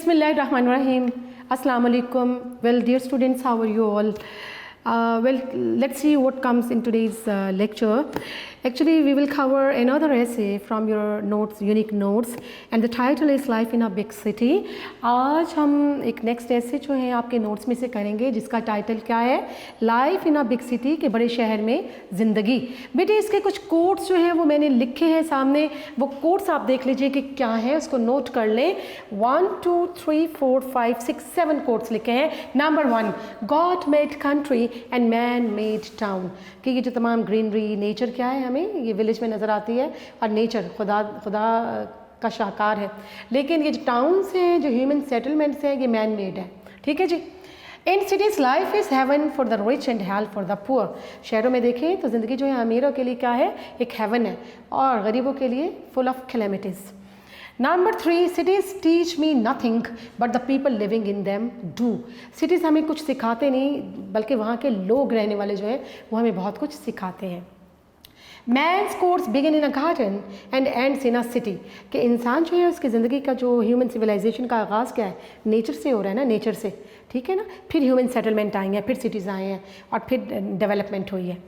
Bismillahirrahmanirrahim. Assalamu alaikum. Well, dear students, how are you all? Well, let's see what comes in today's lecture. Actually, we will cover another essay from your notes, unique notes, and the title is Life in a Big City. आज हम एक next essay जो है आपके notes में से करेंगे, जिसका टाइटल क्या है, life in a big city, के बड़े शहर में ज़िंदगी। बेटे इसके कुछ कोट्स जो हैं वो मैंने लिखे हैं सामने, वो कोट्स आप देख लीजिए कि क्या है, उसको नोट कर लें। 1 2 3 4 5 6 7 कोट्स लिखे हैं। Number 1, God made country and man made town, कि ये जो तमाम ग्रीनरी नेचर क्या है हमें ये विलेज में नज़र आती है, और नेचर खुदा का शाहकार है, लेकिन ये जो टाउन्स हैं, जो ह्यूमन सेटलमेंट्स हैं, ये मैन मेड है। ठीक है जी। In cities life is heaven for the rich and hell for the poor. शहरों में देखें तो ज़िंदगी जो है अमीरों के लिए क्या है, एक हेवन है, और गरीबों के लिए full of calamities. Number 3, cities teach me nothing but the people living in them do. Cities हमें कुछ सिखाते नहीं, बल्कि वहाँ के लोग रहने वाले जो हैं वो हमें बहुत कुछ सिखाते हैं। Man's course begin in a garden and ends in a city, कि इंसान जो है उसकी ज़िंदगी का जो ह्यूमन सिविलाइजेशन का आगाज़ क्या है, नेचर से हो रहा है ना, नेचर से। ठीक है ना, फिर ह्यूमन सेटलमेंट आई हैं, फिर सिटीज़ आए हैं, और फिर डेवलपमेंट हुई है।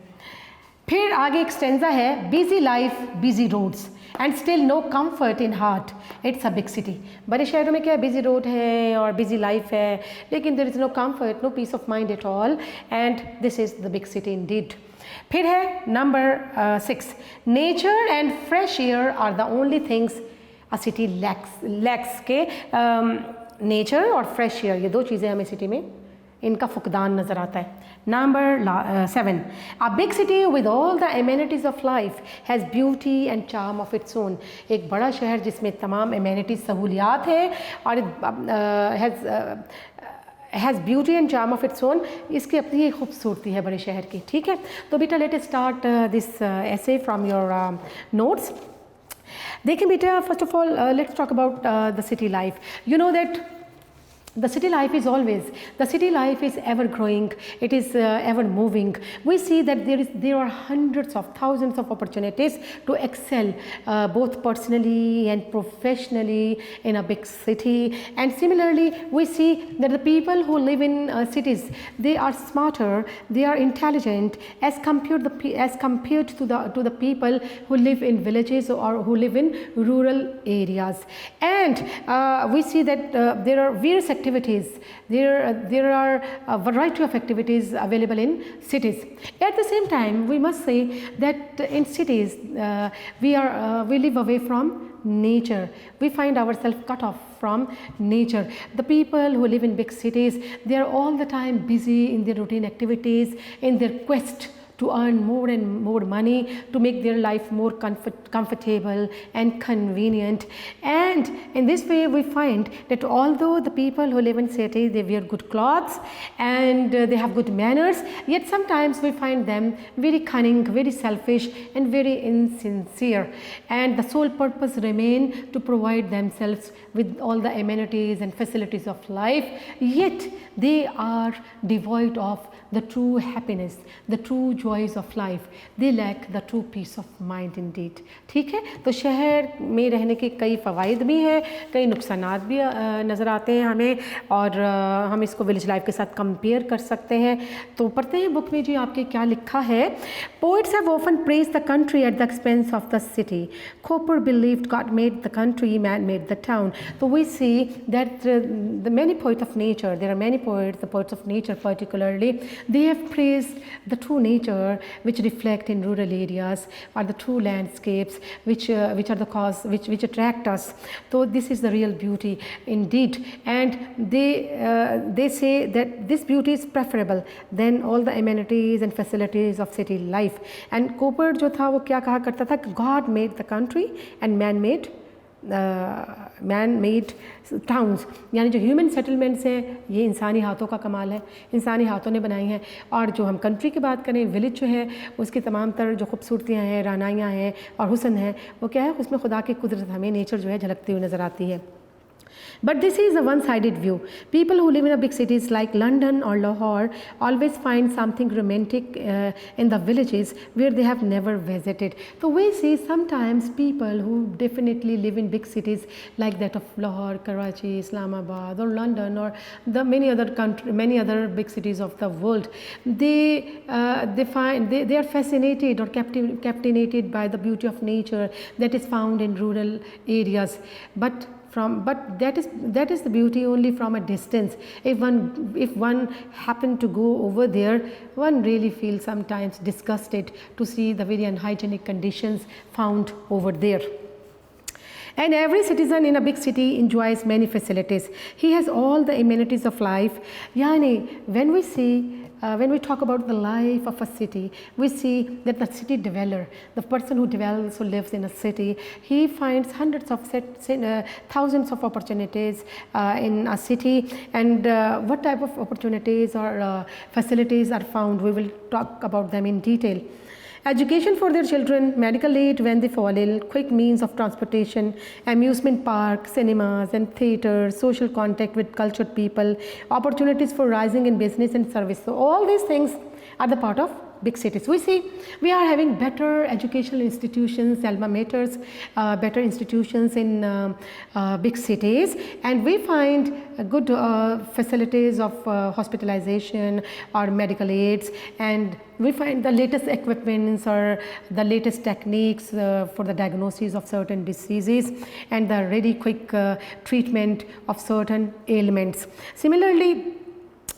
फिर आगे एक स्टेंजा है, busy life busy roads and still no comfort in heart, it's a big city. बड़े शहरों में क्या है, बिजी रोड है और बिजी लाइफ है, लेकिन there is no comfort, no peace of mind at all, and this is the big city indeed. फिर है number 6, nature and fresh air are the only things a city lacks, के nature और fresh air, ये दो चीज़ें हमें city में इनका फुकदान नज़र आता है। Number 7, a big city with all the amenities of life has beauty and charm of its own. एक बड़ा शहर जिसमें तमाम एमेनिटीज़ सहूलियात हैं और has beauty and charm of its own, इसकी अपनी ही खूबसूरती है बड़े शहर की। ठीक है, तो बेटा let start this essay from your notes. देखिए बेटा, first of all let's talk about the city life. You know that the city life is ever growing, it is ever moving. We see that there are hundreds of thousands of opportunities to excel both personally and professionally in a big city. And similarly we see that the people who live in cities, they are smarter, they are intelligent as compared to the people who live in villages or who live in rural areas. And we see that there are various activities, there are a variety of activities available in cities. At the same time, we must say that in cities we live away from nature. We find ourselves cut off from nature. The people who live in big cities, they are all the time busy in their routine activities, in their quest to earn more and more money, to make their life more comfortable and convenient. And in this way we find that although the people who live in city, they wear good clothes and they have good manners, yet sometimes we find them very cunning, very selfish and very insincere, and the sole purpose remain to provide themselves with all the amenities and facilities of life, yet they are devoid of the true happiness, the true joys of life. They lack the true peace of mind indeed. ठीक है, तो शहर में रहने के कई फ़वाइद भी हैं, कई नुकसानात भी नज़र आते हैं हमें, और हम इसको विलेज लाइफ के साथ कंपेयर कर सकते हैं। तो पढ़ते हैं बुक में जी आपके क्या लिखा है। Poets have often praised the country at the expense of the city. Cooper believed God made the country, man made the town. So we see that the many poets of nature, there are many poets, the poets of nature particularly, they have praised the true nature which reflect in rural areas, or the true landscapes which are the cause which attract us. So this is the real beauty indeed, and they say that this beauty is preferable than all the amenities and facilities of city life. And Cooper जो था वो क्या कहा करता था, God made the country and man made towns, यानी जो human settlements हैं ये इंसानी हाथों का कमाल है, इंसानी हाथों ने बनाई हैं। और जो हम कंट्री की बात करें, विलेज जो है उसकी तमाम तर जो खूबसूरतियाँ हैं, रानाइयाँ हैं और हुस्न है, वो क्या है, उसमें खुदा की कुदरत हमें नेचर जो है झलकती हुई नज़र आती है। But this is a one-sided view. People who live in a big cities like London or Lahore always find something romantic in the villages where they have never visited. So we see sometimes people who definitely live in big cities like that of Lahore, Karachi, Islamabad or London or the many other big cities of the world. They are fascinated or captivated by the beauty of nature that is found in rural areas. But that is the beauty only from a distance. If one happened to go over there, one really feels sometimes disgusted to see the very unhygienic conditions found over there. And every citizen in a big city enjoys many facilities. He has all the amenities of life. Yani, when we talk about the life of a city, we see that the city dweller, the person who dwells, who lives in a city, he finds thousands of opportunities in a city. And what type of opportunities or facilities are found, we will talk about them in detail. Education for their children, medical aid when they fall ill, quick means of transportation, amusement parks, cinemas and theatres, social contact with cultured people, opportunities for rising in business and service. So all these things are the part of big cities. We see we are having better educational institutions, alma maters, better institutions in big cities, and we find good facilities of hospitalization or medical aids, and we find the latest equipments or the latest techniques for the diagnosis of certain diseases and the really quick treatment of certain ailments. Similarly,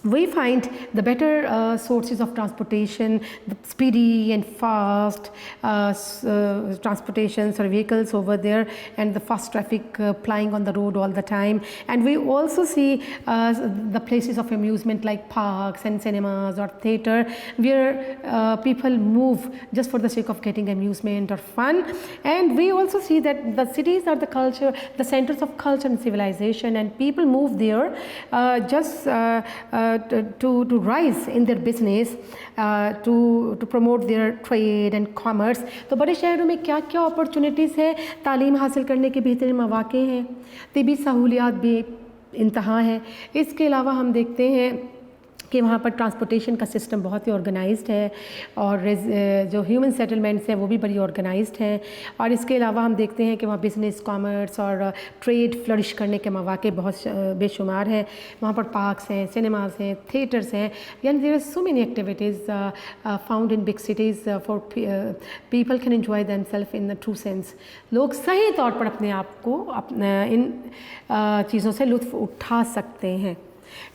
we find the better sources of transportation, the speedy and fast transportations or vehicles over there, and the fast traffic plying on the road all the time. And we also see the places of amusement like parks and cinemas or theatre, where people move just for the sake of getting amusement or fun. And we also see that the cities are the centers of culture and civilization, and people move there just to rise in their business, to promote their trade and commerce. तो बड़े शहरों में क्या क्या opportunities है, तालीम हासिल करने के बेहतरीन मौक़े हैं, तिबी सहूलियात भी इंतहा है. इसके अलावा हम देखते हैं कि वहाँ पर ट्रांसपोर्टेशन का सिस्टम बहुत ही ऑर्गेनाइज्ड है और जो ह्यूमन सेटलमेंट्स हैं वो भी बड़ी ऑर्गेनाइज्ड हैं. और इसके अलावा हम देखते हैं कि वहाँ बिज़नेस, कॉमर्स और ट्रेड फ्लरिश करने के मौके बहुत बेशुमार हैं. वहाँ पर पार्क्स हैं, सिनेमास हैं, थिएटर्स हैं, यानी there are so many activities found in big cities for people can enjoy themselves in the true sense. लोग सही तौर पर अपने आप को इन चीज़ों से लुत्फ़ उठा सकते हैं.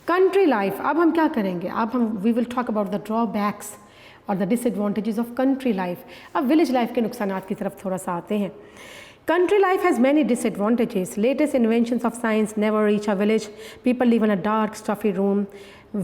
कंट्री लाइफ, अब हम क्या करेंगे, we will talk about the drawbacks और the disadvantages of country life. अब विलेज लाइफ के नुकसानात की तरफ थोड़ा सा आते हैं. Country life has many disadvantages. Latest inventions of science never reach a village. People live in a dark, stuffy room.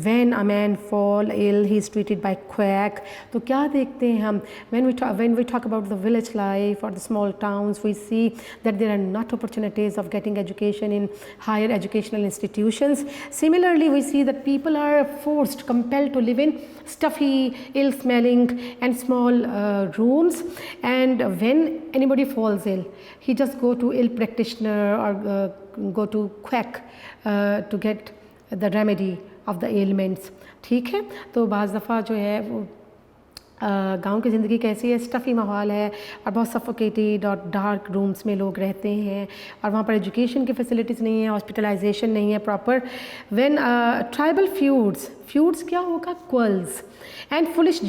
When a man fall ill, he is treated by quack. तो क्या देखते हैं हम, when we talk about the village life or the small towns, we see that there are not opportunities of getting education in higher educational institutions. Similarly, we see that people are compelled to live in stuffy, ill-smelling and small rooms. And when anybody falls ill, he just go to ill practitioner or go to quack to get the remedy of the ailments. ठीक है, तो बाज़ दफ़ा जो है वो गाँव की ज़िंदगी कैसी है, स्टफ़ी माहौल है और बहुत सफोकेटेड और डार्क रूम्स में लोग रहते हैं और वहाँ पर एजुकेशन की फैसिलिटीज़ नहीं है, हॉस्पिटलाइजेशन नहीं है प्रॉपर. व्हेन ट्राइबल फ्यूड्स क्या होगा, quarrels and foolish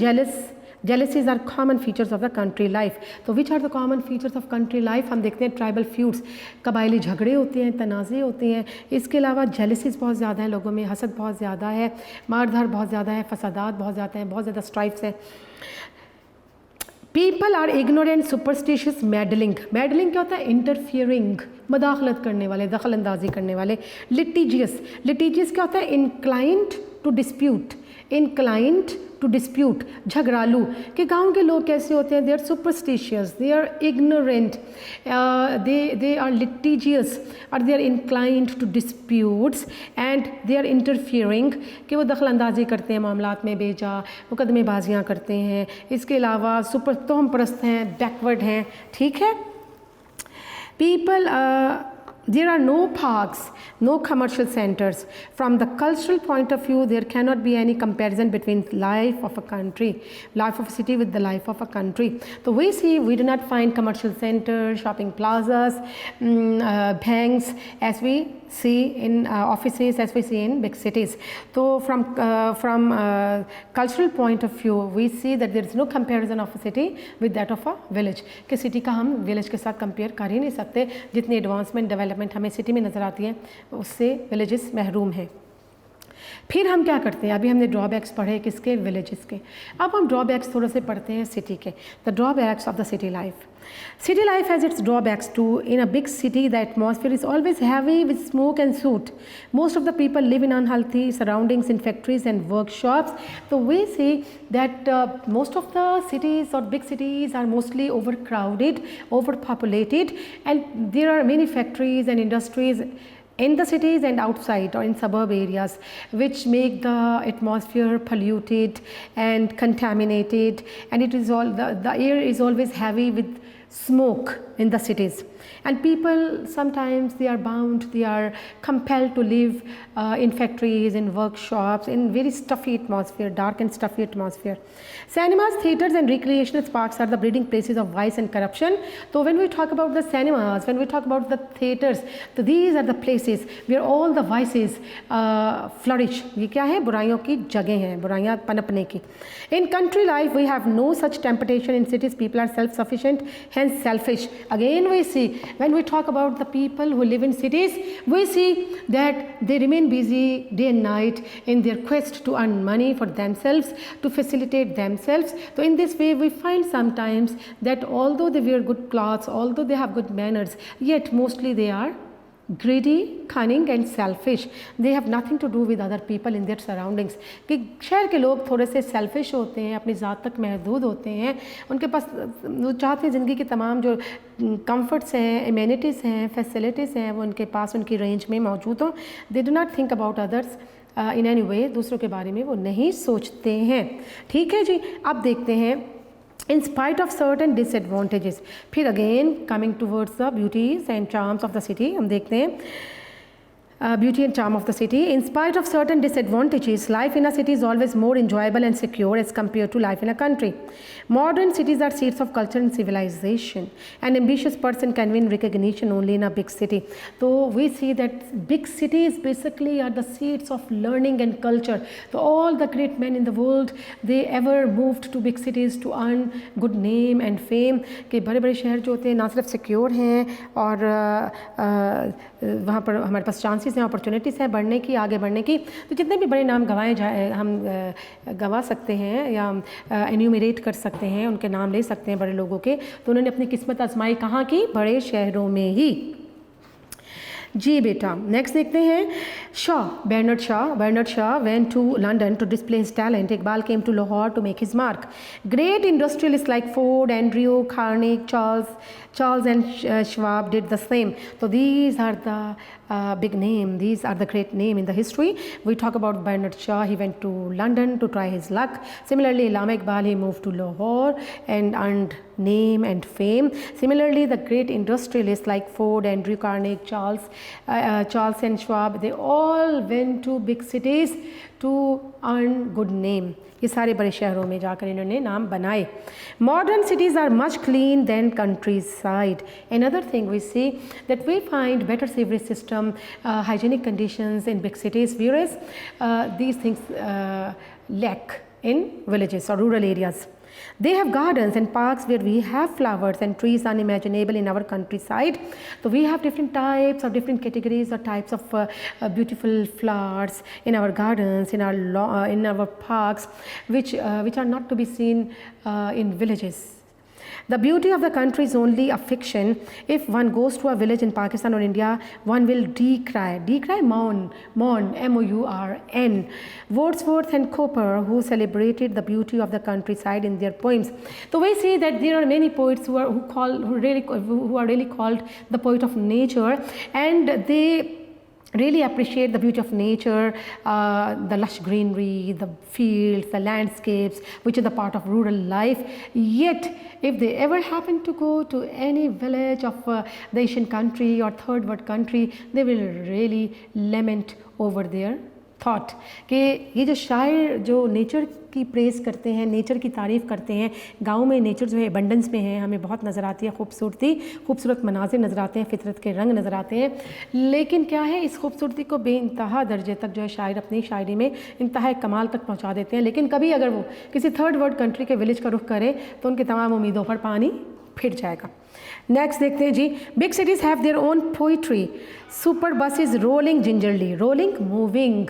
jealousies are common features of the country life. तो which are the common features of country life? हम देखते हैं ट्राइबल फ्यूड्स, कबायली झगड़े होते हैं, तनाज़े होते हैं. इसके अलावा जेलसीज बहुत ज़्यादा है, लोगों में हसद बहुत ज़्यादा है, मारधार बहुत ज़्यादा है, फसादात बहुत ज़्यादा हैं, बहुत ज़्यादा स्ट्राइफ्स हैं. People are ignorant, superstitious, meddling क्या होता है, इंटरफियरिंग, मदाखलत करने वाले, दखल अंदाजी करने वाले. लिटिजियस क्या होता है, इंक्लाइंट टू डिस्प्यूट, झगड़ालू. कि गांव के लोग कैसे होते हैं, they are superstitious, they are ignorant, they are litigious और they are inclined to disputes and they are interfering, कि वो दखल अंदाजी करते हैं मामलात में, बेजा मुकदमेबाजियाँ करते हैं. इसके अलावा तोहम परस्त हैं, बैकवर्ड हैं. ठीक है, people There are no parks, no commercial centers. From the cultural point of view, there cannot be any comparison between life of a country, life of a city with the life of a country. So we see, we do not find commercial centers, shopping plazas, banks as we see in offices, as we see in big cities. So from cultural point of view, we see that there is no comparison of a city with that of a village. कि city का हम village के साथ compare कर ही नहीं सकते. जितनी advancement development हमें सिटी में नज़र आती है, उससे विलेजेस महरूम हैं. फिर हम क्या करते हैं, अभी हमने ड्रॉबैक्स पढ़े किसके, विलेजेस के. अब हम ड्रॉबैक्स थोड़े से पढ़ते हैं सिटी के. The drawbacks of the city life. City life has its drawbacks too. In a big city, the atmosphere is always heavy with smoke and soot. Most of the people live in unhealthy surroundings in factories and workshops. So we see that most of the cities or big cities are mostly overcrowded, overpopulated, and there are many factories and industries in the cities and outside or in suburb areas, which make the atmosphere polluted and contaminated, and it is all the air is always heavy with smoke in the cities. And people sometimes they are bound, they are compelled to live in factories, in workshops, in very stuffy atmosphere, dark and stuffy atmosphere. Cinemas, theaters and recreational parks are the breeding places of vice and corruption. So when we talk about the cinemas, when we talk about the theaters, so these are the places where all the vices flourish. ये क्या है, बुराइयों की जगह हैं, बुराइयाँ पनपने की. In country life we have no such temptation. In cities people are self-sufficient, hence selfish. Again we see, when we talk about the people who live in cities, we see that they remain busy day and night in their quest to earn money for themselves, to facilitate themselves. So in this way we find sometimes that although they wear good clothes, although they have good manners, yet mostly they are greedy, cunning and selfish. They have nothing to do with other people in their surroundings. कि शहर के लोग थोड़े से selfish होते हैं, अपनी ज़ात तक महदूद होते हैं, उनके पास वो चाहते हैं ज़िंदगी के तमाम जो comforts हैं, amenities हैं, facilities हैं, वो उनके पास उनकी range में मौजूद हों. They do not think about others in any way. दूसरों के बारे में वो नहीं सोचते हैं. ठीक है जी. अब देखते हैं in spite of certain disadvantages. फिर again coming towards the beauties and charms of the city, हम देखते हैं beauty and charm of the city. In spite of certain disadvantages, life in a city is always more enjoyable and secure as compared to life in a country. Modern cities are seats of culture and civilization. An ambitious person can win recognition only in a big city. So we see that big cities basically are the seats of learning and culture. So all the great men in the world, they ever moved to big cities to earn good name and fame. कि बड़े बड़े शहर जो होते हैं ना सिर्फ secure हैं और वहाँ पर हमारे पास चांसेस हैं, अपॉर्चुनिटीज़ हैं बढ़ने की, आगे बढ़ने की. तो जितने भी बड़े नाम गंवाए जाए हम गंवा सकते हैं या एन्यूमरेट कर सकते हैं, उनके नाम ले सकते हैं बड़े लोगों के. तो उन्होंने अपनी किस्मत आजमाई कहाँ की, बड़े शहरों में ही. जी बेटा, नेक्स्ट देखते हैं. Bernard Shaw went to London to display his talent. Iqbal came to Lahore to make his mark. Great industrialists like Ford, Andrew Carnegie, Charles and Schwab did the same. So these are the big name, these are the great name in the history. We talk about Bernard Shaw, he went to London to try his luck. Similarly, Allama Iqbal, he moved to Lahore and earned name and fame. Similarly, the great industrialists like Ford, Andrew Carnegie, Charles and Schwab, they all went to big cities to earn good name. ये सारे बड़े शहरों में जाकर इन्होंने नाम बनाए. Modern cities are much clean than countryside. Another thing we see that we find better sewerage system, hygienic conditions in big cities, whereas these things lack in villages or rural areas. They have gardens and parks where we have flowers and trees unimaginable in our countryside. So we have different types or different categories or types of beautiful flowers in our gardens, in our parks, which are not to be seen in villages. The beauty of the country is only a fiction. If one goes to a village in Pakistan or India, one will decry, mourn, M-O-U-R-N. Wordsworth and Cowper, who celebrated the beauty of the countryside in their poems. So we see that there are many poets who are really called the poet of nature, and they really appreciate the beauty of nature, the lush greenery, the fields, the landscapes, which is the part of rural life. Yet, if they ever happen to go to any village of the Asian country or third world country, they will really lament over their thought कि ये जो शायर जो nature की press करते हैं, nature की तारीफ़ करते हैं, गाँव में नेचर जो है एबंडेंस में है, हमें बहुत नज़र आती है खूबसूरती, खूबसूरत मनाज़िर नज़र आते हैं, फितरत के रंग नज़र आते हैं, लेकिन क्या है इस खूबसूरती को बेइंतहा दर्जे तक जो है शायर अपनी शायरी में इंतहा कमाल तक पहुँचा देते हैं। लेकिन कभी अगर वो किसी थर्ड वर्ल्ड कंट्री के विलेज का रुख करें तो उनकी तमाम उम्मीदों पर पानी फिर जाएगा। नेक्स्ट देखते हैं जी, big cities have their own poetry, superb buses rolling gingerly, rolling moving,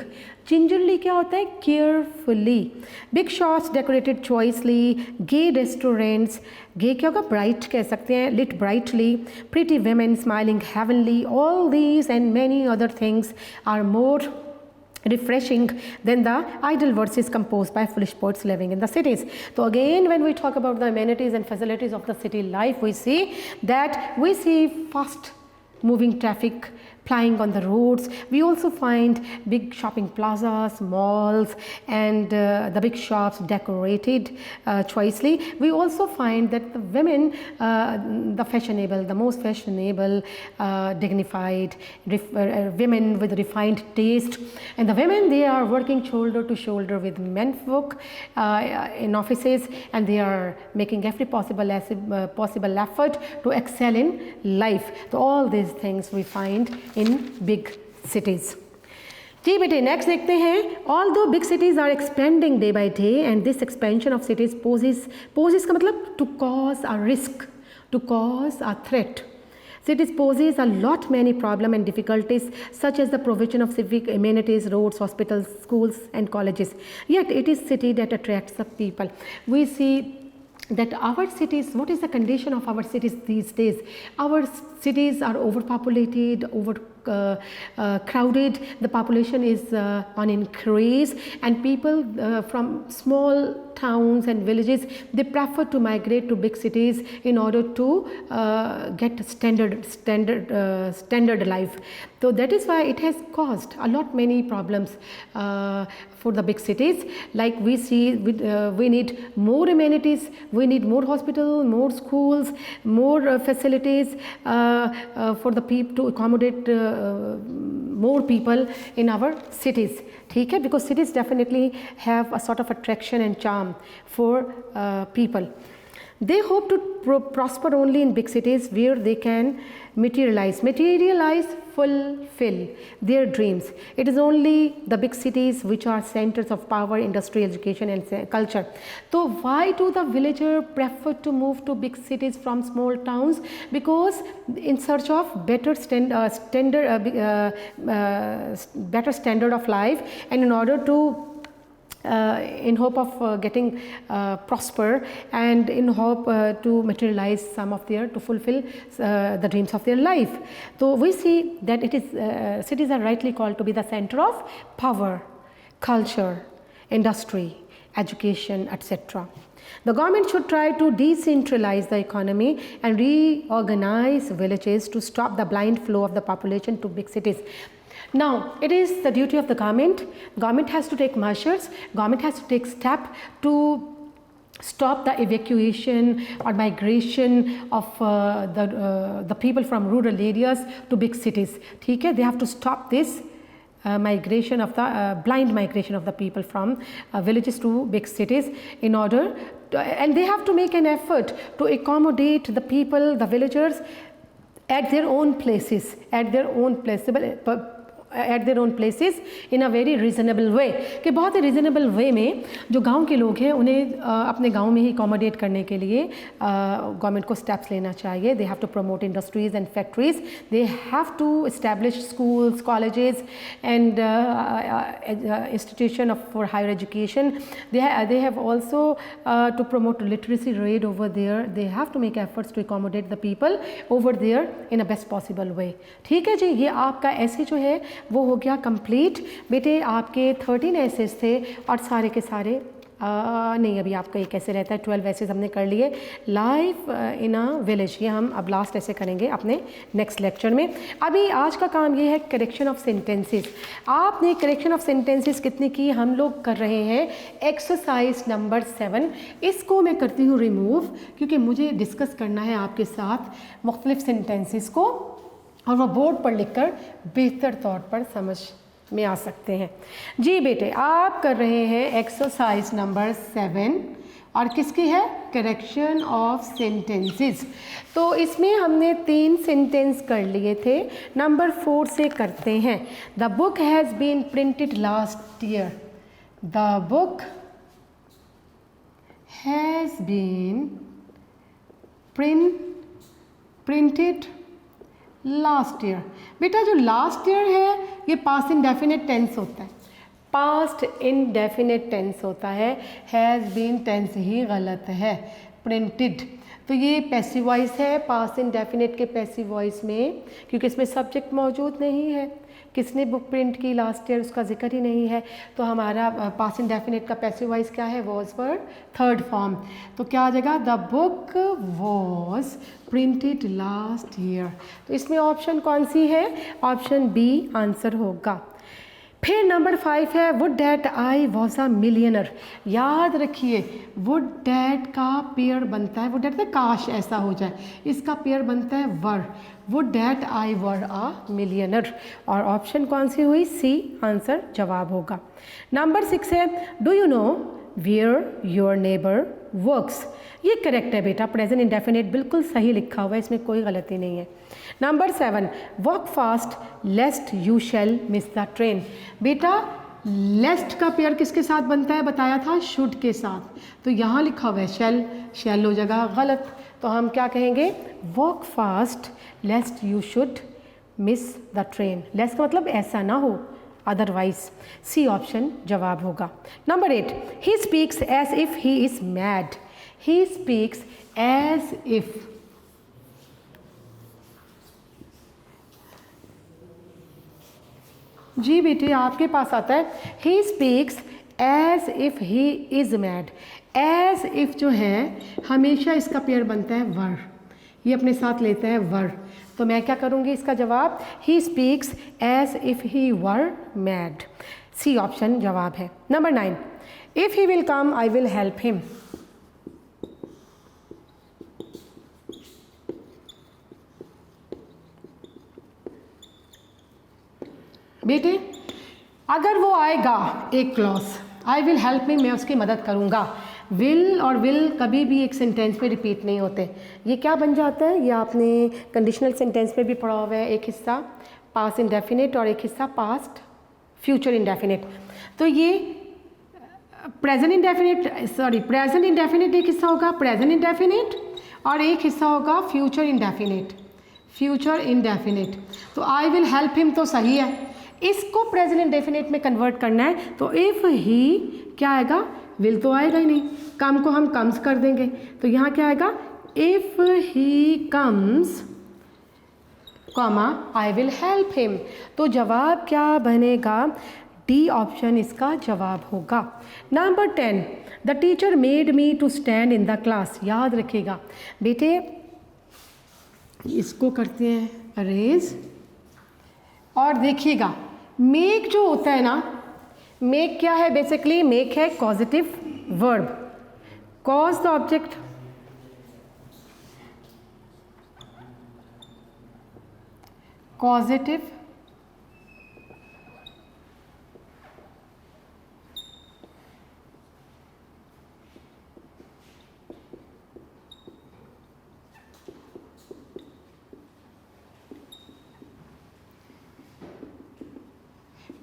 gingerly क्या होता है carefully, big shops decorated choicely, gay restaurants, gay क्या होगा ब्राइट कह सकते हैं, lit brightly, pretty women smiling heavenly, all these and many other things are more refreshing than the idle verses composed by foolish poets living in the cities. So again, when we talk about the amenities and facilities of the city life, we see that we see fast moving traffic plying on the roads. We also find big shopping plazas, malls, and the big shops decorated choicely. We also find that the women, the fashionable, the most fashionable, dignified women with refined taste, and the women, they are working shoulder to shoulder with menfolk in offices, and they are making every possible effort to excel in life. So all these things we find in big cities. जी बेटे next देखते हैं, although big cities are expanding day by day and this expansion of cities poses का मतलब to cause a risk, to cause a threat. Cities poses a lot many problems and difficulties such as the provision of civic amenities, roads, hospitals, schools and colleges. Yet it is city that attracts the people. We see that our cities, what is the condition of our cities these days? Our cities are overpopulated, crowded, the population is on increase, and people from small towns and villages, they prefer to migrate to big cities in order to get standard life. So that is why it has caused a lot many problems for the big cities. Like we see, we need more amenities, we need more hospitals, more schools, more facilities for the people to accommodate more people in our cities. ठीक है, because cities definitely have a sort of attraction and charm for people. They hope to prosper only in big cities where they can materialize, fulfill their dreams. It is only the big cities which are centers of power, industry, education and culture. So why do the villager prefer to move to big cities from small towns? Because in search of better better standard of life, and in order to in hope of getting prosper, and in hope to materialize some of their, to fulfill the dreams of their life. So we see that it is cities are rightly called to be the center of power, culture, industry, education, etc. The government should try to decentralize the economy and reorganize villages to stop the blind flow of the population to big cities. Now, it is the duty of the government. Government has to take measures. Government has to take step to stop the evacuation or migration of the people from rural areas to big cities. ठीक है, they have to stop this migration of the blind migration of the people from villages to big cities in order to, and they have to make an effort to accommodate the people, the villagers at their own places, at their own places in a very reasonable way. कि बहुत ही reasonable way में जो गांव के लोग हैं उन्हें अपने गांव में ही accommodate करने के लिए government को steps लेना चाहिए. They have to promote industries and factories. They have to establish schools, colleges and institution for higher education. They have also to promote literacy rate over there. They have to make efforts to accommodate the people over there in a best possible way. ठीक है जी, ये आपका ऐसे जो है वो हो गया कंप्लीट. बेटे आपके 13 एसेस थे और सारे के सारे नहीं, अभी आपका ये कैसे रहता है, 12 ऐसे हमने कर लिए। लाइफ इन अ विलेज, ये हम अब लास्ट ऐसे करेंगे अपने नेक्स्ट लेक्चर में। अभी आज का काम ये है करेक्शन ऑफ सेंटेंसेस। आपने करेक्शन ऑफ सेंटेंसेस कितनी की, हम लोग कर रहे हैं एक्सरसाइज नंबर 7। इसको मैं करती हूँ रिमूव, क्योंकि मुझे डिस्कस करना है आपके साथ मुख्तलिफ सेंटेंसेस को, और वो बोर्ड पर लिखकर बेहतर तौर पर समझ में आ सकते हैं। जी बेटे, आप कर रहे हैं एक्सरसाइज नंबर 7 और किसकी है, करेक्शन ऑफ सेंटेंसेस। तो इसमें हमने 3 सेंटेंस कर लिए थे, नंबर 4 से करते हैं। The book has been printed last year. The book has been printed last year. बेटा जो लास्ट ईयर है ये पास्ट इंडेफिनिट टेंस होता है, पास्ट इंडेफिनिट टेंस होता है, हैज़ बीन टेंस ही गलत है। प्रिंटेड तो ये पैसिव वॉइस है, पास्ट इंडेफिनिट के पैसिव वॉइस में, क्योंकि इसमें सब्जेक्ट मौजूद नहीं है, किसने बुक प्रिंट की लास्ट ईयर उसका जिक्र ही नहीं है, तो हमारा पास्ट इंडेफिनिट का पैसिव वॉइस क्या है, वॉज वर्ड थर्ड फॉर्म। तो क्या आ जाएगा, the book was printed last year. तो इसमें ऑप्शन कौन सी है, ऑप्शन बी आंसर होगा। फिर नंबर 5 है would that I was a millionaire. याद रखिए वुड डैट का पेयर बनता है, वुड डैट काश ऐसा हो जाए, इसका पेयर बनता है were, would that I were a millionaire. और ऑप्शन कौन सी हुई, सी आंसर जवाब होगा। नंबर 6 है do you know where your neighbour works. ये करेक्ट है बेटा, प्रेजेंट इंडेफिनिट बिल्कुल सही लिखा हुआ है, इसमें कोई गलती नहीं है। Number 7 walk fast lest you shall miss the train. बेटा लेस्ट का पेयर किसके साथ बनता है, बताया था शुड के साथ, तो यहाँ लिखा हुआ है शैल, शैल हो जाएगा गलत, तो हम क्या कहेंगे, walk fast lest you should miss the train. Lest का मतलब ऐसा ना हो, अदरवाइज सी ऑप्शन जवाब होगा। Number 8 he speaks as if he is mad. He speaks as if, जी बेटे आपके पास आता है he speaks as if he is mad. As if जो है हमेशा इसका पेयर बनता है वर, ये अपने साथ लेता है वर, तो मैं क्या करूँगी इसका जवाब, he speaks as if he were mad. C option जवाब है। Number 9 if he will come I will help him. बेटे अगर वो आएगा, एक clause I will help him, मैं उसकी मदद करूँगा। विल और विल कभी भी एक सेंटेंस में रिपीट नहीं होते, ये क्या बन जाता है, ये आपने कंडीशनल सेंटेंस में भी पढ़ा हुआ है, एक हिस्सा पास्ट इंडेफिनिट और एक हिस्सा पास्ट फ्यूचर इंडेफिनिट। तो ये प्रेजेंट इंडेफिनिट एक हिस्सा होगा प्रेजेंट इंडेफिनिट और एक हिस्सा होगा फ्यूचर इंडेफिनिट, फ्यूचर इंडेफिनिट। तो आई विल हेल्प हिम तो सही है, इसको प्रेजेंट इंडेफिनिट में कन्वर्ट करना है, तो इफ़ ही क्या आएगा, विल तो आएगा ही नहीं, कम को हम कम्स कर देंगे, तो यहाँ क्या आएगा, if he comes comma I will help him. तो जवाब क्या बनेगा, डी ऑप्शन इसका जवाब होगा। Number 10 the teacher made me to stand in the class. याद रखिएगा बेटे, इसको करते हैं अरेज, और देखिएगा मेक जो होता है ना, मेक क्या है, बेसिकली मेक है causative verb, cause the object, causative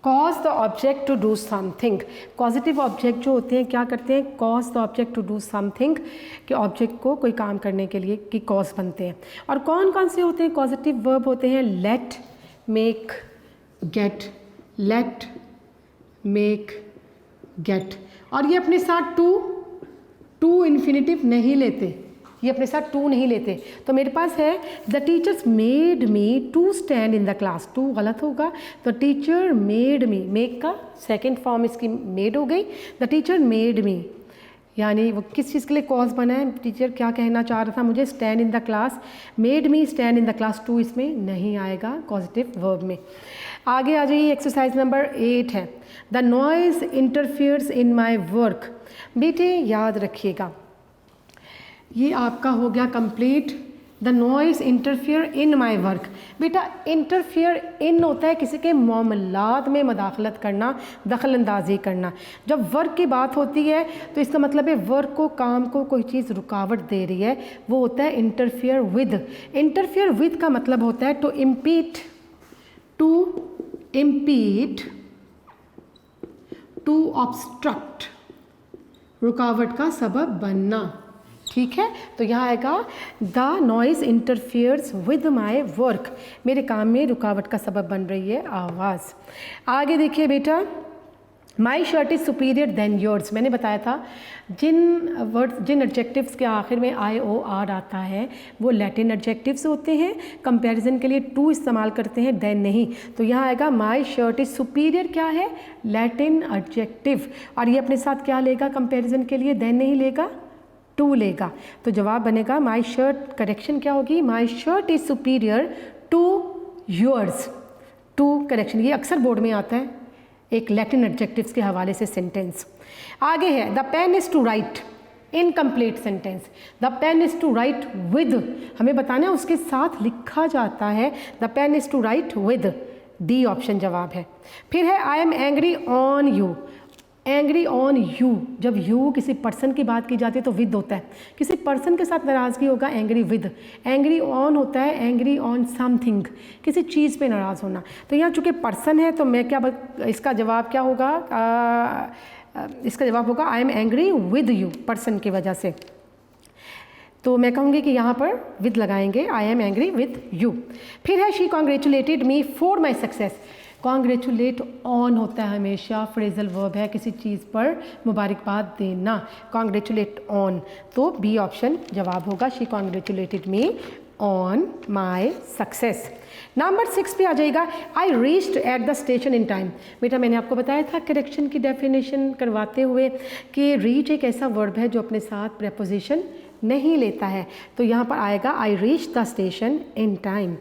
cause the object to do something. Positive object जो होते हैं क्या करते हैं, cause the object to do something, कि ऑब्जेक्ट को कोई काम करने के लिए की कॉज बनते हैं। और कौन कौन से होते हैं पॉजिटिव वर्ब होते हैं, let, make, get, let, make, get. और ये अपने साथ टू इन्फिनिटिव नहीं लेते, ये अपने साथ टू नहीं लेते। तो मेरे पास है the teachers made me to stand in the class, to गलत होगा, तो टीचर मेड मी, मेक का सेकेंड फॉर्म इसकी मेड हो गई, द टीचर मेड मी यानी वो किस चीज़ के लिए कॉज बना है, टीचर क्या कहना चाह रहा था मुझे, stand in the class, made me stand in the class, to इसमें नहीं आएगा पॉजिटिव वर्ब में। आगे आ जाइए, एक्सरसाइज नंबर 8 है, the noise interferes in my work. बेटे याद रखिएगा, ये आपका हो गया complete, the noise interfere in my work. बेटा इंटरफियर इन होता है किसी के मामलात में मदाखलत करना, दखल अंदाजी करना। जब वर्क की बात होती है तो इसका मतलब है वर्क को, काम को कोई चीज़ रुकावट दे रही है, वो होता है इंटरफियर विद। इंटरफियर विद का मतलब होता है टू इम्पीट, टू ऑब्स्ट्रक्ट, रुकावट का सबब बनना। ठीक है, तो यहाँ आएगा the noise interferes with my work, मेरे काम में रुकावट का सबब बन रही है आवाज़। आगे देखिए बेटा, my shirt is superior than yours. मैंने बताया था जिन एडजेक्टिव्स के आखिर में आई ओ आर आता है वो लैटिन एडजेक्टिव्स होते हैं, कंपैरिजन के लिए टू इस्तेमाल करते हैं, देन नहीं। तो यहाँ आएगा माई शर्ट इज़ सुपीरियर, क्या है, लैटिन एडजेक्टिव, और ये अपने साथ क्या लेगा कंपैरिजन के लिए, देन नहीं लेगा, टू लेगा। तो जवाब बनेगा माई शर्ट, करेक्शन क्या होगी, my shirt is superior to yours. To correction ये अक्सर बोर्ड में आता है एक लैटिन एडजेक्टिव्स के हवाले से सेंटेंस। आगे है the pen is to write, incomplete sentence, the pen is to write with, हमें बताना है उसके साथ लिखा जाता है, the pen is to write with, D option जवाब है। फिर है I am angry on you, angry on you, जब यू किसी पर्सन की बात की जाती है तो विद होता है, किसी पर्सन के साथ नाराज़गी होगा एंग्री विद, एंग्री ऑन होता है एंग्री ऑन समथिंग, किसी चीज़ पे नाराज़ होना। तो यहाँ चूँकि पर्सन है तो मैं क्या इसका जवाब क्या होगा, इसका जवाब होगा आई am angry with you, person की वजह से। तो मैं कहूँगी कि यहाँ पर विद लगाएंगे, आई एम एंग्री विद यू। फिर है she congratulated me for my success. Congratulate on होता है हमेशा, फ्रेजल वर्ब है, किसी चीज़ पर मुबारकबाद देना, कॉन्ग्रेचुलेट ऑन, तो बी ऑप्शन जवाब होगा, she congratulated me on my success. Number 6 पे आ जाएगा, I reached at the station in time. बेटा मैंने आपको बताया था करेक्शन की डेफिनेशन करवाते हुए कि रीच एक ऐसा वर्ब है जो अपने साथ प्रेपोजिशन नहीं लेता है, तो यहाँ पर आएगा I reach the station in time,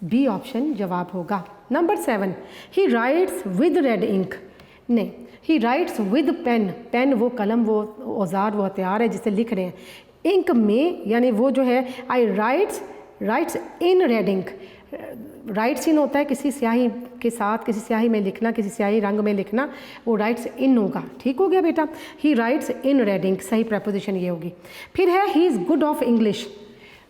B option जवाब होगा। Number 7, he writes with red ink, नहीं, he writes with pen, pen वो कलम, वो औजार, वो हथियार है जिसे लिख रहे हैं, इंक में यानी वो जो है I writes in red ink, writes in होता है किसी स्याही के साथ, किसी स्याही में लिखना, किसी स्याही रंग में लिखना, वो राइट्स इन होगा। ठीक हो गया बेटा, he writes in red ink, सही प्रपोजिशन ये होगी। फिर है he is good of English,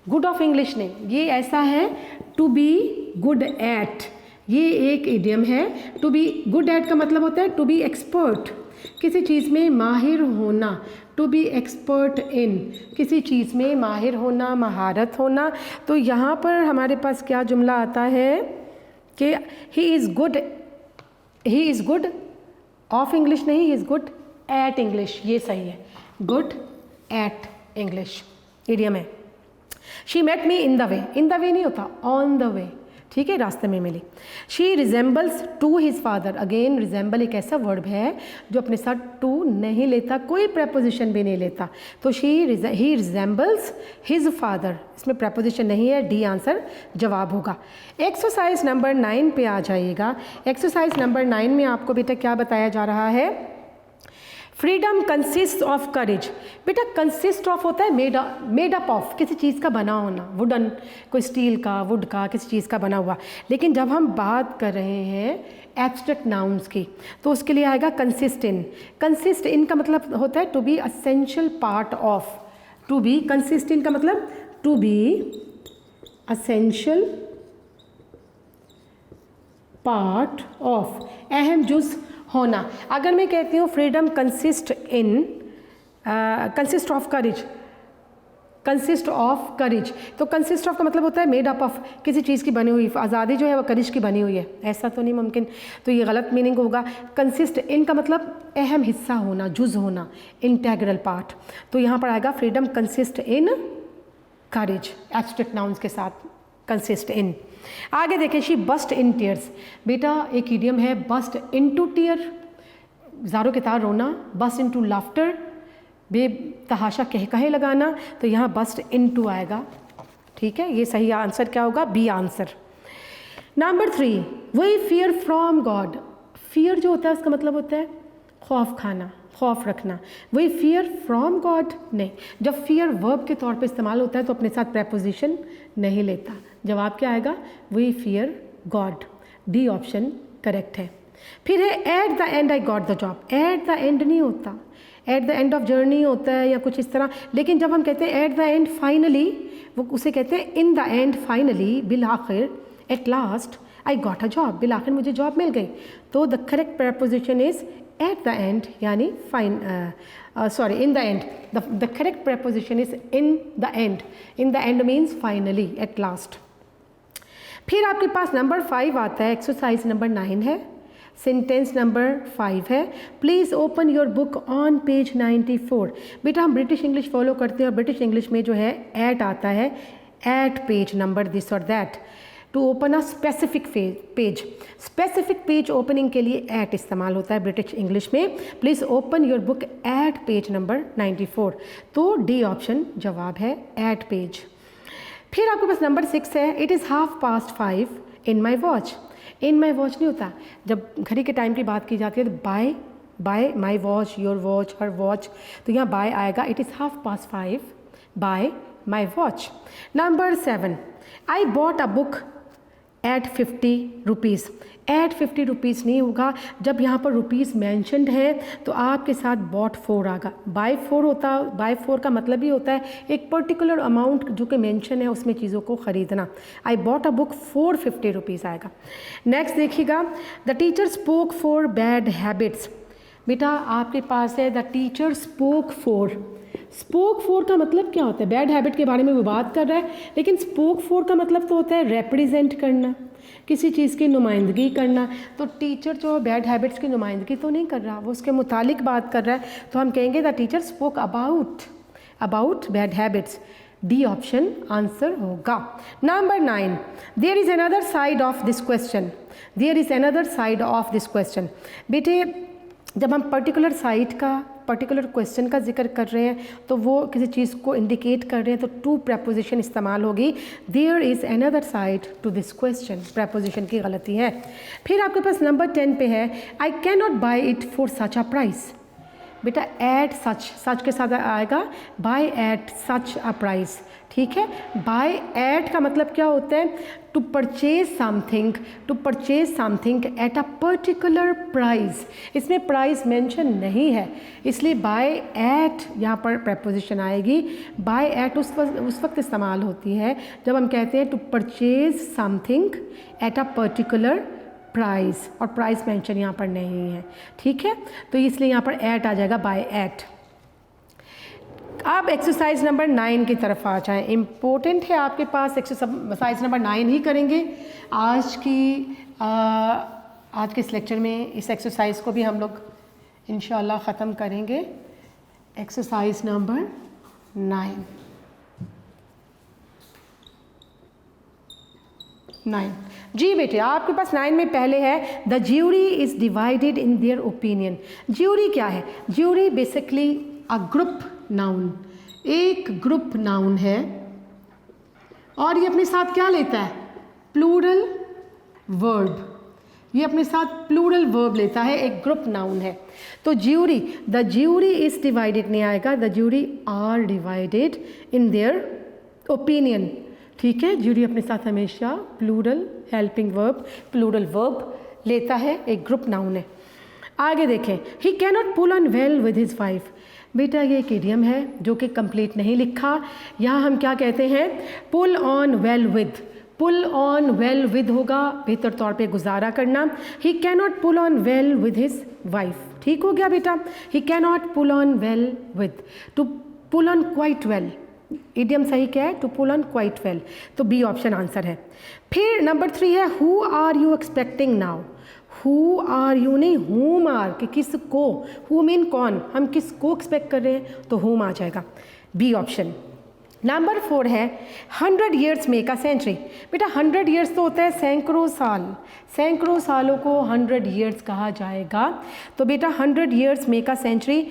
good of English नहीं, ये ऐसा है टू बी गुड एट, ये एक इडियम है। टू बी गुड एट का मतलब होता है टू बी एक्सपर्ट, किसी चीज़ में माहिर होना, टू बी एक्सपर्ट इन, किसी चीज़ में माहिर होना, महारत होना। तो यहाँ पर हमारे पास क्या जुमला आता है कि he is good of English, नहीं, he is good at English, ये सही है, गुड एट इंग्लिश इडियम है। She met me in the way, in the way नहीं होता, ऑन द वे, ठीक है, रास्ते में मिली। She resembles to his father, again resemble एक ऐसा वर्ब है जो अपने साथ टू नहीं लेता, कोई प्रेपोजिशन भी नहीं लेता, तो ही रिजेंबल्स हिज फादर, इसमें प्रेपोजिशन नहीं है, डी आंसर जवाब होगा। एक्सरसाइज नंबर 9 पे आ जाइएगा। एक्सरसाइज नंबर 9 में आपको बेटा क्या बताया जा रहा है, फ्रीडम कंसिस्ट ऑफ करेज। बेटा कंसिस्ट ऑफ होता है मेड अप ऑफ, किसी चीज़ का बना होना, वुडन, कोई स्टील का, वुड का, किसी चीज़ का बना हुआ। लेकिन जब हम बात कर रहे हैं एब्स्ट्रैक्ट नाउन्स की तो उसके लिए आएगा कंसिस्ट इन। कंसिस्ट इन का मतलब होता है to be essential part of, to be, consist in का मतलब to be essential part of, अहम जुज़ होना। अगर मैं कहती हूँ freedom consist of courage, consist of courage, तो कंसिस्ट ऑफ का मतलब होता है मेड अप ऑफ, किसी चीज़ की बनी हुई, आज़ादी जो है वो करेज की बनी हुई है, ऐसा तो नहीं मुमकिन, तो ये गलत मीनिंग होगा। कंसिस्ट इन का मतलब अहम हिस्सा होना, जुज़ होना, इंटेग्रल पार्ट, तो यहाँ पर आएगा freedom consist in courage, abstract nouns के साथ कंसिस्ट इन। आगे देखें, शी बस्ट इन टीयर्स। बेटा एक इडियम है बस्ट इनटू टीयर, ज़ारों के तार रोना, बस्ट इनटू लाफ्टर, बेतहाशा कहे लगाना, तो यहाँ बस्ट इनटू आएगा, ठीक है। ये सही आंसर क्या होगा, B answer. Number 3, we fear from God. Fear जो होता है उसका मतलब होता है खौफ खाना, खौफ रखना। वी फियर फ्रॉम गॉड नहीं, जब फियर वर्ब के तौर पे इस्तेमाल होता है तो अपने साथ प्रेपोजिशन नहीं लेता। जवाब क्या आएगा, we fear God. D option correct है। फिर है at the end I got the job. At the end नहीं होता, at the end of journey होता है या कुछ इस तरह, लेकिन जब हम कहते हैं एट द एंड फाइनली, वो उसे कहते हैं इन द एंड फाइनली, बिल आखिर, at last I got a job, बिल आखिर मुझे जॉब मिल गई। तो the correct preposition is at the end, यानी sorry in the end. The correct preposition is in the end. In the end means finally, at last. फिर आपके पास number 5 आता है, एक्सरसाइज नंबर 9 है, सेंटेंस नंबर 5 है, please open your book on page 94। बेटा हम British English follow करते हैं और ब्रिटिश इंग्लिश में जो है एट आता है, एट पेज नंबर दिस और that, to open a specific page. Specific page opening के लिए एट इस्तेमाल होता है ब्रिटिश इंग्लिश में। Please open your book at page number 94। तो डी ऑप्शन जवाब है, एट पेज। फिर आपके पास नंबर 6 है, it is 5:30 in my watch. In my watch नहीं होता, जब घड़ी के टाइम की बात की जाती है तो by my watch, your watch, her watch, तो यहाँ बाय आएगा। It is 5:30 by my watch. Number 7, I bought a book at 50 rupees. At 50 rupees नहीं होगा, जब यहाँ पर रुपीज़ मैंशनड है तो आपके साथ बॉट 4 आएगा। बाय 4 होता, बाय 4 का मतलब ही होता है एक पर्टिकुलर अमाउंट जो कि मेंशन है उसमें चीज़ों को ख़रीदना। आई bought a book for 50 rupees आएगा। नेक्स्ट देखिएगा, the teacher spoke for bad habits. बेटा आपके पास है the teacher spoke for. Spoke for का मतलब क्या होता है, बैड हैबिट के बारे में वो बात कर रहा है, लेकिन स्पोक फॉर का मतलब तो होता है रिप्रेजेंट करना, किसी चीज़ की नुमाइंदगी करना। तो टीचर जो बैड हैबिट्स की नुमाइंदगी तो नहीं कर रहा, वो उसके मुतालिक बात कर रहा है, तो हम कहेंगे the teacher spoke about bad habits. D option answer होगा। Number 9, there is another side of this question. There is another side of this question. बेटे जब हम पर्टिकुलर साइड का, पर्टिकुलर क्वेश्चन का जिक्र कर रहे हैं तो वो किसी चीज़ को इंडिकेट कर रहे हैं तो टू प्रेपोजिशन इस्तेमाल होगी। There is another side to this question, preposition की गलती है। फिर आपके पास नंबर 10 पे है, I can not buy it for such a price. बेटा एट सच के साथ आएगा buy at such a price, ठीक है। बाय एट का मतलब क्या होता है, to purchase something at a particular price. इसमें प्राइस मेंशन नहीं है, इसलिए बाय एट यहाँ पर प्रेपोजिशन आएगी। बाय एट उस वक्त इस्तेमाल होती है जब हम कहते हैं to purchase something at a particular price, और प्राइस मेंशन यहाँ पर नहीं है, ठीक है। तो इसलिए यहाँ पर एट आ जाएगा, बाय एट। आप एक्सरसाइज नंबर 9 की तरफ आ जाएं। इम्पोर्टेंट है आपके पास, एक्सरसाइज नंबर 9 ही करेंगे आज के इस लेक्चर में। इस एक्सरसाइज को भी हम लोग इंशाल्लाह ख़त्म करेंगे। एक्सरसाइज नंबर 9 जी बेटे, आपके पास 9 में पहले है the jury is divided in their opinion. Jury क्या है, jury basically a group noun, एक ग्रुप नाउन है और ये अपने साथ क्या लेता है, प्लूरल वर्ब। ये अपने साथ प्लूरल वर्ब लेता है, एक ग्रुप नाउन है। तो jury, the jury is divided नहीं आएगा, the jury are divided in their opinion, ठीक है। ज्यूरी अपने साथ हमेशा plural helping verb, plural verb लेता है, एक ग्रुप नाउन है। आगे देखें, he can not pull on well with his wife. बेटा ये एक इडियम है जो कि कंप्लीट नहीं लिखा। यहाँ हम क्या कहते हैं, pull on well with. Pull on well with होगा बेहतर तौर पे गुजारा करना। He can not pull on well with his wife, ठीक हो गया बेटा। He can not pull on well with, to pull on quite well, idiom सही क्या है, to pull on quite well. तो बी ऑप्शन आंसर है। फिर नंबर 3 है, who are you expecting now. Who are you नहीं, हुम आर, कि किसको, हु मीन कौन, हम किसको एक्सपेक्ट कर रहे हैं, तो हुम आ जाएगा, बी ऑप्शन। नंबर 4 है 100 ईयर्स मेक अ सेंचुरी। बेटा 100 ईयर्स तो होता है सैकड़ों साल, सैकड़ों सालों को 100 ईयर्स कहा जाएगा। तो बेटा 100 years make a century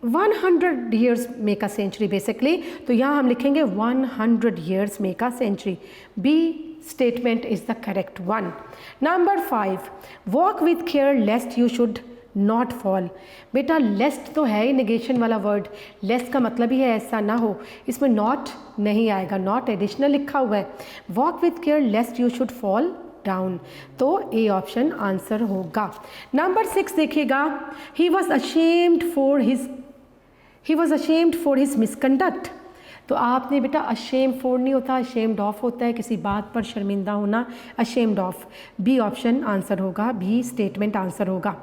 100 years make a century basically, तो यहाँ हम लिखेंगे 100 years make a century. B statement is the correct one. Number 5, walk with care lest you should not fall. बेटा लेस्ट तो है ही नेगेशन वाला वर्ड, लेस्ट का मतलब ही है ऐसा ना हो, इसमें नॉट नहीं आएगा, नॉट एडिशनल लिखा हुआ है. Walk with care लेस्ट you should fall down, तो ए ऑप्शन आंसर होगा. नंबर 6 देखिएगा, he was ashamed for his misconduct. तो आपने बेटा अशेम फॉर नहीं होता, अशेम्ड ऑफ होता है, किसी बात पर शर्मिंदा होना, ashamed of. B option answer होगा, बी स्टेटमेंट आंसर होगा.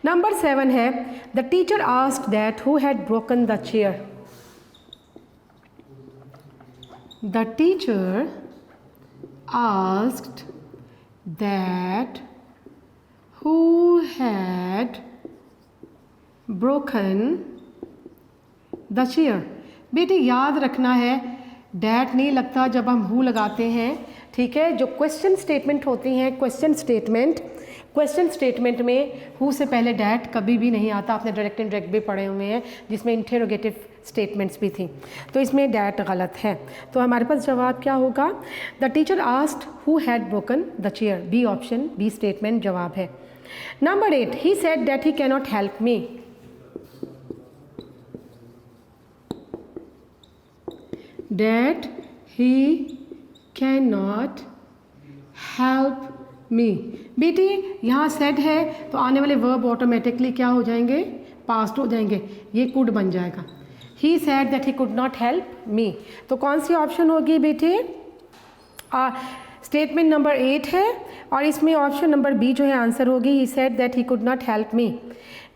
नंबर 7 है, the teacher asked that who had broken the chair. The teacher asked that who had broken the chair. बेटी याद रखना है, डैट नहीं लगता जब हम हु लगाते हैं, ठीक है. जो क्वेश्चन स्टेटमेंट होती हैं, क्वेश्चन स्टेटमेंट में हु से पहले डैट कभी भी नहीं आता. आपने डायरेक्ट इनडायरेक्ट भी पढ़े हुए हैं जिसमें इंटेरोगेटिव स्टेटमेंट्स भी थी, तो इसमें डैट गलत है. तो हमारे पास जवाब क्या होगा, the teacher asked who had broken the chair. B option, B statement जवाब है. Number 8, he said that he cannot help me. That he cannot help me. बेटी यहाँ सेड है तो आने वाले वर्ब ऑटोमेटिकली क्या हो जाएंगे, पास्ट हो जाएंगे, ये कुड बन जाएगा. ही said that he could not help मी, तो कौन सी ऑप्शन होगी बेटी, स्टेटमेंट नंबर 8 है और इसमें ऑप्शन नंबर बी जो है आंसर होगी, he said that he could not help me.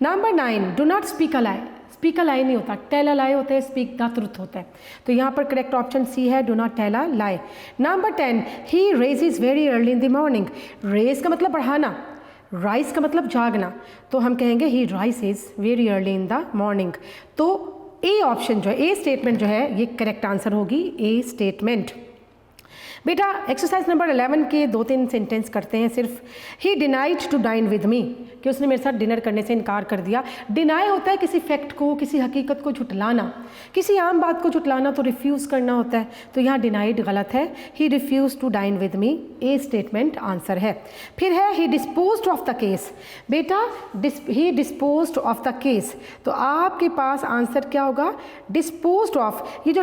Number 9, do not speak a lie. Speak a lie नहीं होता, टेल अ लाई होता है, स्पीक द ट्रुथ होता है, तो यहाँ पर करेक्ट ऑप्शन सी है, do not tell a lie. Number 10, he raises very early in the morning. Raise का मतलब बढ़ाना, राइज का मतलब जागना, तो हम कहेंगे ही rises very early in the morning. तो ए ऑप्शन जो है, ए स्टेटमेंट जो है, ये करेक्ट आंसर होगी, ए स्टेटमेंट. बेटा एक्सरसाइज नंबर 11 के 2-3 सेंटेंस करते हैं सिर्फ. He denied to dine with me, कि उसने मेरे साथ डिनर करने से इनकार कर दिया. डिनाई होता है किसी फैक्ट को, किसी हकीकत को झुटलाना, किसी आम बात को झुटलाना, तो रिफ्यूज़ करना होता है, तो यहाँ डिनाइड गलत है. He refused to dine with me, A statement answer है. फिर है he disposed of the case. बेटा he disposed of the case, तो आपके पास आंसर क्या होगा, डिस्पोज्ड ऑफ. ये जो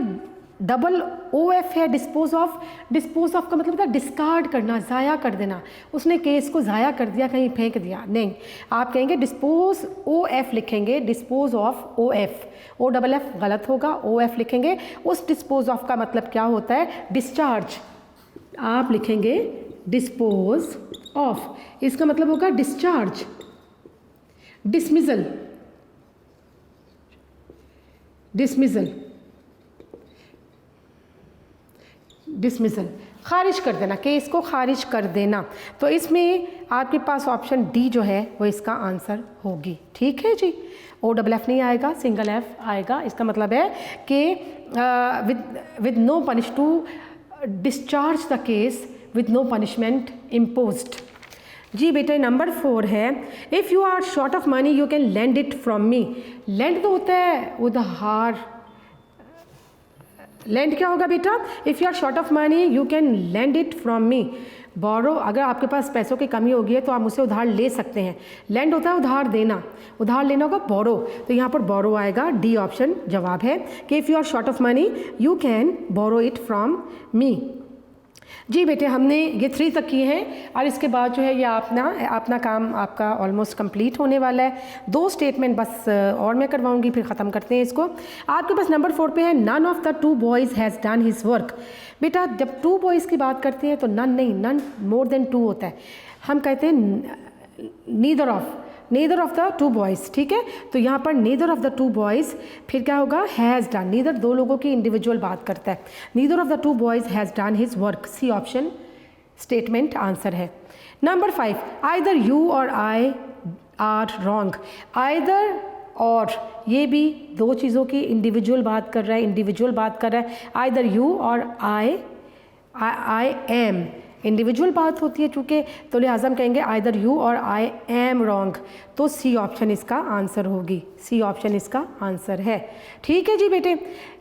डबल ओ एफ है, डिस्पोज ऑफ, डिस्पोज ऑफ का मतलब था डिस्कार्ड करना, ज़ाया कर देना. उसने केस को ज़ाया कर दिया, कहीं फेंक दिया, नहीं. आप कहेंगे डिस्पोज, ओ एफ लिखेंगे, dispose of O F, O double F गलत होगा, ओ एफ लिखेंगे. उस डिस्पोज ऑफ का मतलब क्या होता है, डिस्चार्ज. आप लिखेंगे डिस्पोज ऑफ, इसका मतलब होगा डिस्चार्ज. डिसमिजल, डिसमिजल, डिसमिसल, खारिज कर देना, केस को खारिज कर देना. तो इसमें आपके पास ऑप्शन डी जो है वो इसका आंसर होगी. ठीक है जी, ओ डबल एफ नहीं आएगा, सिंगल एफ आएगा. इसका मतलब है कि with no punish, to discharge the case with no punishment imposed. जी बेटे नंबर 4 है, if you are short of money you can lend it from me. Lend तो होता है उधार, लेंड क्या होगा बेटा, if you are short of money you can lend it from me. Borrow, अगर आपके पास पैसों की कमी होगी है तो आप मुझसे उधार ले सकते हैं. लेंड होता है उधार देना, उधार लेना होगा बोरो, तो यहाँ पर बोरो आएगा. डी ऑप्शन जवाब है कि if you are short of money you can borrow it from me. जी बेटे हमने ये 3 तक किए हैं और इसके बाद जो है ये अपना काम आपका ऑलमोस्ट कंप्लीट होने वाला है. 2 स्टेटमेंट बस और मैं करवाऊंगी, फिर ख़त्म करते हैं इसको. आपके पास नंबर 4 पे है, none of the 2 boys has done his work. बेटा जब 2 बॉयज़ की बात करते हैं तो नन नहीं, नन मोर देन 2 होता है. हम कहते हैं नीदर ऑफ द 2 बॉयज़. ठीक है, तो यहाँ पर नीदर ऑफ द 2 बॉयज़, फिर क्या होगा, हैज़ डन. नीदर 2 लोगों की इंडिविजुअल बात करता है. Neither of the 2 boys has done his work. C option statement answer है. नंबर 5, आइदर यू और आई आर रॉन्ग. आइदर और, ये भी 2 चीज़ों की इंडिविजुअल बात कर रहा है, इंडिविजुअल बात कर रहा है. आइदर यू और आई एम, इंडिविजुअल बात होती है चूँकि, तो लिहाजा हम कहेंगे आइदर यू और आई एम रॉन्ग, तो सी ऑप्शन इसका आंसर होगी, सी ऑप्शन इसका आंसर है। ठीक है जी बेटे,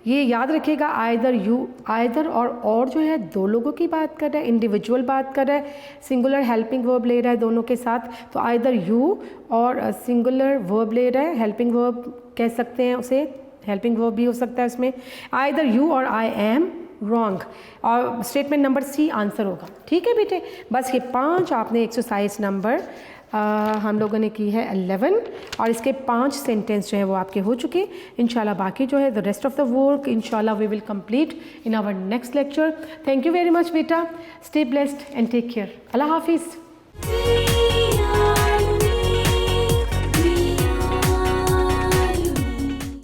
ये याद रखिएगा, आइदर यू, आइदर और जो है दो लोगों की बात कर रहा है, इंडिविजुअल बात कर रहा है, सिंगुलर हेल्पिंग वर्ब ले रहा है दोनों के साथ, तो आइदर यू और सिंगुलर वर्ब ले रहा है, हेल्पिंग वर्ब कह सकते हैं उसे, हेल्पिंग वर्ब भी हो सकता है उसमें, आइदर यू और आई एम रॉन्ग, और स्टेटमेंट नंबर सी आंसर होगा। ठीक है बेटे, बस ये 5 आपने एक्सरसाइज नंबर हम लोगों ने की है 11, और इसके 5 सेंटेंस जो है वो आपके हो चुके। इंशाल्लाह बाकी जो है the rest of the work इंशाल्लाह we will complete in our next lecture. Thank you very much बेटा, stay blessed and take care, अल्लाह हाफिज़।